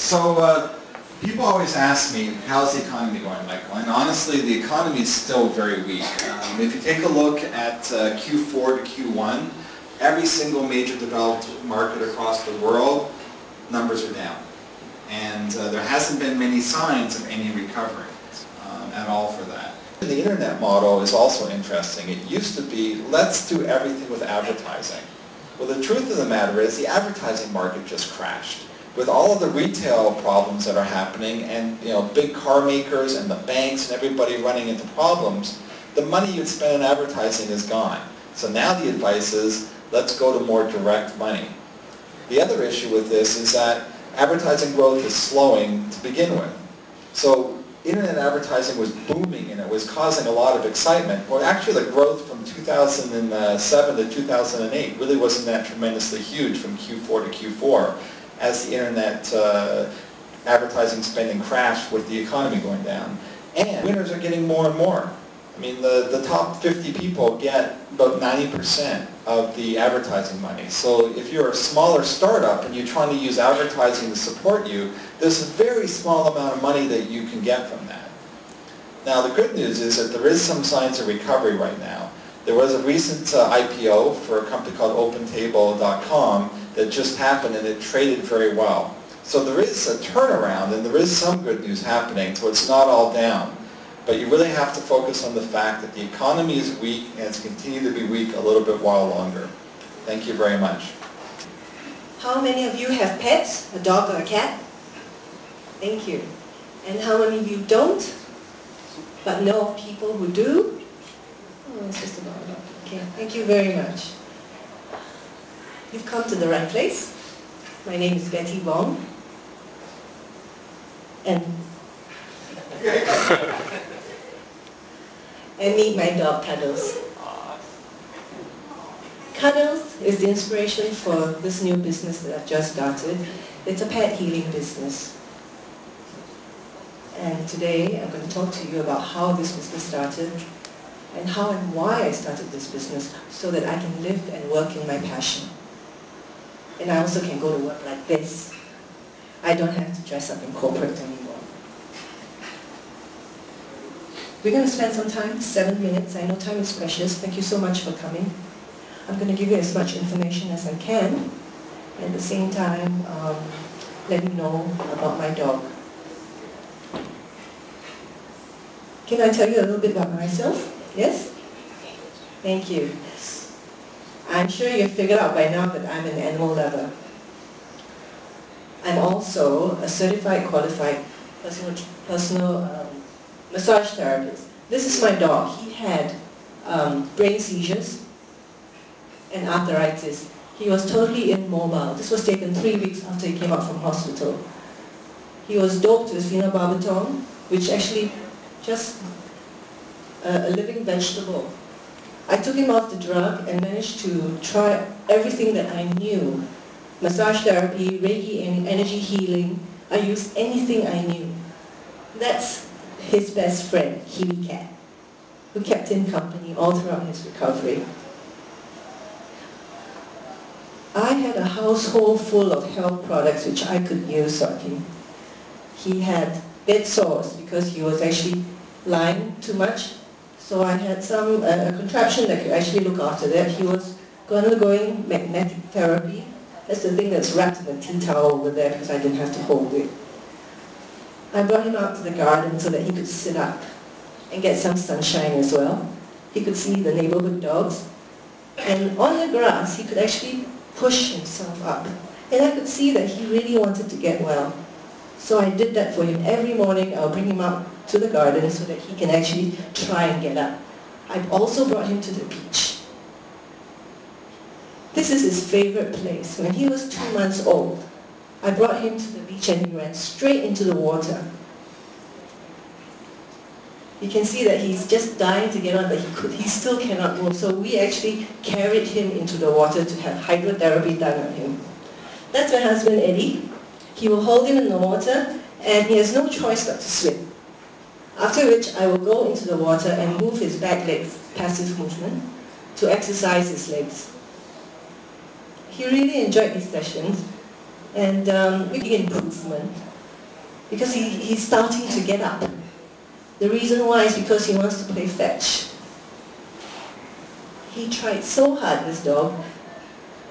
So people always ask me, how's the economy going, Michael? And honestly, the economy is still very weak. If you take a look at Q4 to Q1, every single major developed market across the world, numbers are down. And there hasn't been many signs of any recovery at all for that. The internet model is also interesting. It used to be, let's do everything with advertising. Well, the truth of the matter is the advertising market just crashed. With all of the retail problems that are happening and big car makers and the banks and everybody running into problems, the money you'd spend on advertising is gone. So now the advice is, let's go to more direct money. The other issue with this is that advertising growth is slowing to begin with. So internet advertising was booming and it was causing a lot of excitement. Well, actually the growth from 2007 to 2008 really wasn't that tremendously huge from Q4 to Q4 as the internet advertising spending crashed with the economy going down. And winners are getting more and more. I mean, the top 50 people get about 90% of the advertising money. So if you're a smaller startup and you're trying to use advertising to support you, there's a very small amount of money that you can get from that. Now, the good news is that there is some signs of recovery right now. There was a recent IPO for a company called OpenTable.com that just happened, and it traded very well. So there is a turnaround, and there is some good news happening, so it's not all down. But you really have to focus on the fact that the economy is weak and it's continued to be weak a little bit while longer. Thank you very much. How many of you have pets, a dog or a cat? Thank you. And how many of you don't, but know people who do? Oh, it's just about enough. Okay, thank you very much. You've come to the right place. My name is Vong. And meet my dog, Cuddles. Cuddles is the inspiration for this new business that I've just started. It's a pet healing business. And today I'm going to talk to you about how this business started and how and why I started this business so that I can live and work in my passion. And I also can go to work like this. I don't have to dress up in corporate anymore. We're going to spend some time, 7 minutes. I know time is precious. Thank you so much for coming. I'm going to give you as much information as I can. At the same time, let you know about my dog. Can I tell you a little bit about myself? Yes? Thank you. I'm sure you've figured out by now that I'm an animal lover. I'm also a certified, qualified personal massage therapist. This is my dog. He had brain seizures and arthritis. He was totally immobile. This was taken 3 weeks after he came out from hospital. He was doped with phenobarbital, which actually just a living vegetable. I took him off the drug and managed to try everything that I knew. Massage therapy, Reiki, and energy healing. I used anything I knew. That's his best friend, Kiwi Cat, who kept him company all throughout his recovery. I had a household full of health products which I could use on him. He had bed sores because he was actually lying too much. So I had some contraption that could actually look after that. He was undergoing magnetic therapy. That's the thing that's wrapped in a tea towel over there because I didn't have to hold it. I brought him out to the garden so that he could sit up and get some sunshine as well. He could see the neighborhood dogs. And on the grass, he could actually push himself up. And I could see that he really wanted to get well. So I did that for him. Every morning, I'll bring him out to the garden so that he can actually try and get up. I've also brought him to the beach. This is his favorite place. When he was 2 months old, I brought him to the beach and he ran straight into the water. You can see that he's just dying to get on, but he still cannot move. So we actually carried him into the water to have hydrotherapy done on him. That's my husband, Eddie. He will hold him in the water and he has no choice but to swim. After which I will go into the water and move his back legs, passive movement, to exercise his legs. He really enjoyed these sessions and with the improvement. because he's starting to get up. The reason why is because he wants to play fetch. He tried so hard, this dog,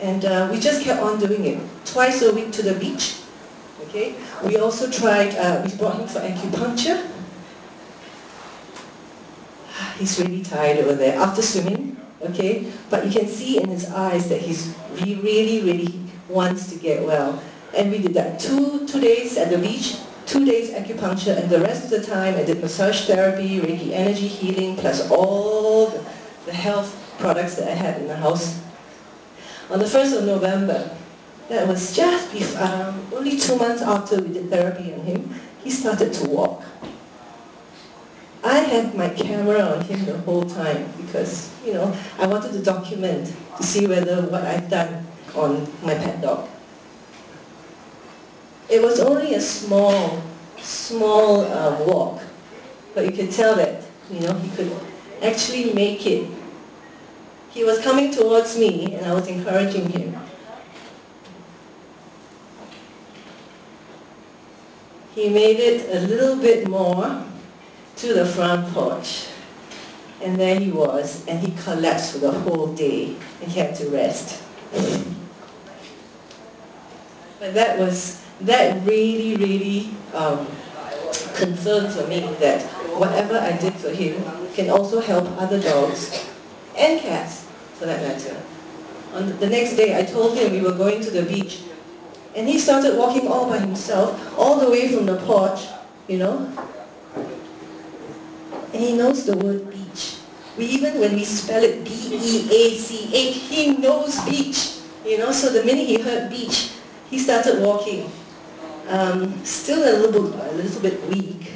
and we just kept on doing it. Twice a week to the beach. Okay. We also tried, we brought him for acupuncture. He's really tired over there after swimming, okay? But you can see in his eyes that he really wants to get well. And we did that two days at the beach, 2 days acupuncture, and the rest of the time I did massage therapy, Reiki energy healing, plus all the health products that I had in the house. On the 1st of November, that was just only 2 months after we did therapy on him, he started to walk. I had my camera on him the whole time because, you know, I wanted to document to see whether what I've done on my pet dog. It was only a small walk, but you could tell that, you know, he could actually make it. He was coming towards me and I was encouraging him. He made it a little bit more to the front porch. And there he was, and he collapsed for the whole day, and he had to rest. But that really confirmed for me that whatever I did for him can also help other dogs, and cats, for that matter. On the next day, I told him we were going to the beach, and he started walking all by himself, all the way from the porch, you know. And he knows the word beach. Even when we spell it B-E-A-C-H, he knows beach. You know, so the minute he heard beach, he started walking. Still a little bit weak.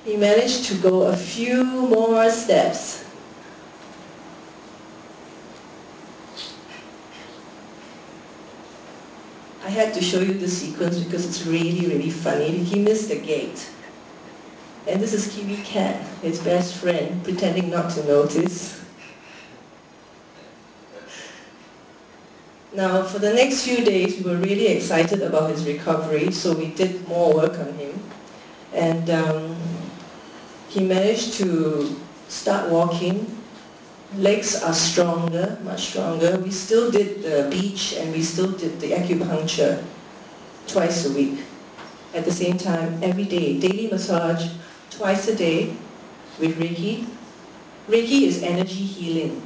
He managed to go a few more steps. I had to show you the sequence because it's really funny. He missed the gate. And this is Kiwi Cat, his best friend, pretending not to notice. Now, for the next few days, we were really excited about his recovery, so we did more work on him. And he managed to start walking. Legs are stronger, much stronger. We still did the beach and we still did the acupuncture twice a week. At the same time, every day, daily massage, twice a day with Reiki. Reiki is energy healing.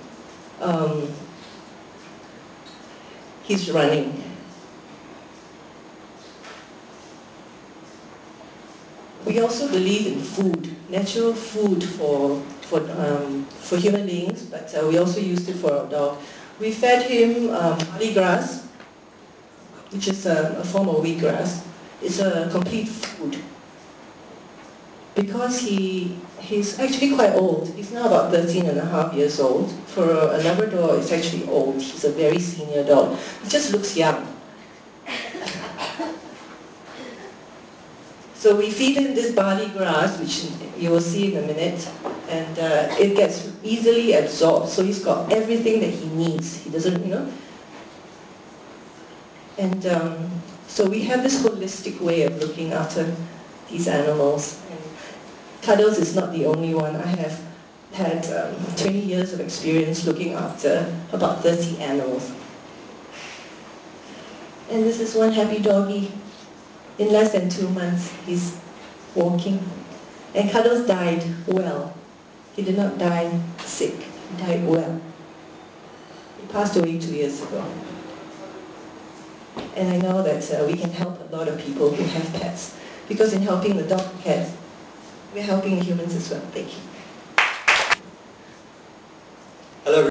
He's running. We also believe in food, natural food for human beings, but we also used it for our dog. We fed him barley grass, which is a form of wheatgrass. It's a complete food. Because he's actually quite old. He's now about 13.5 years old. For a Labrador, it's actually old. He's a very senior dog. He just looks young. So we feed him this barley grass, which you will see in a minute, and it gets easily absorbed. So he's got everything that he needs. He doesn't, you know. And so we have this holistic way of looking after these animals. And Cuddles is not the only one. I have had 20 years of experience looking after about 30 animals. And this is one happy doggy. In less than 2 months, he's walking. And Cuddles died well. He did not die sick. He died well. He passed away 2 years ago. And I know that we can help a lot of people who have pets. Because in helping the dog and cats, we're helping humans as well. Thank you. Hello.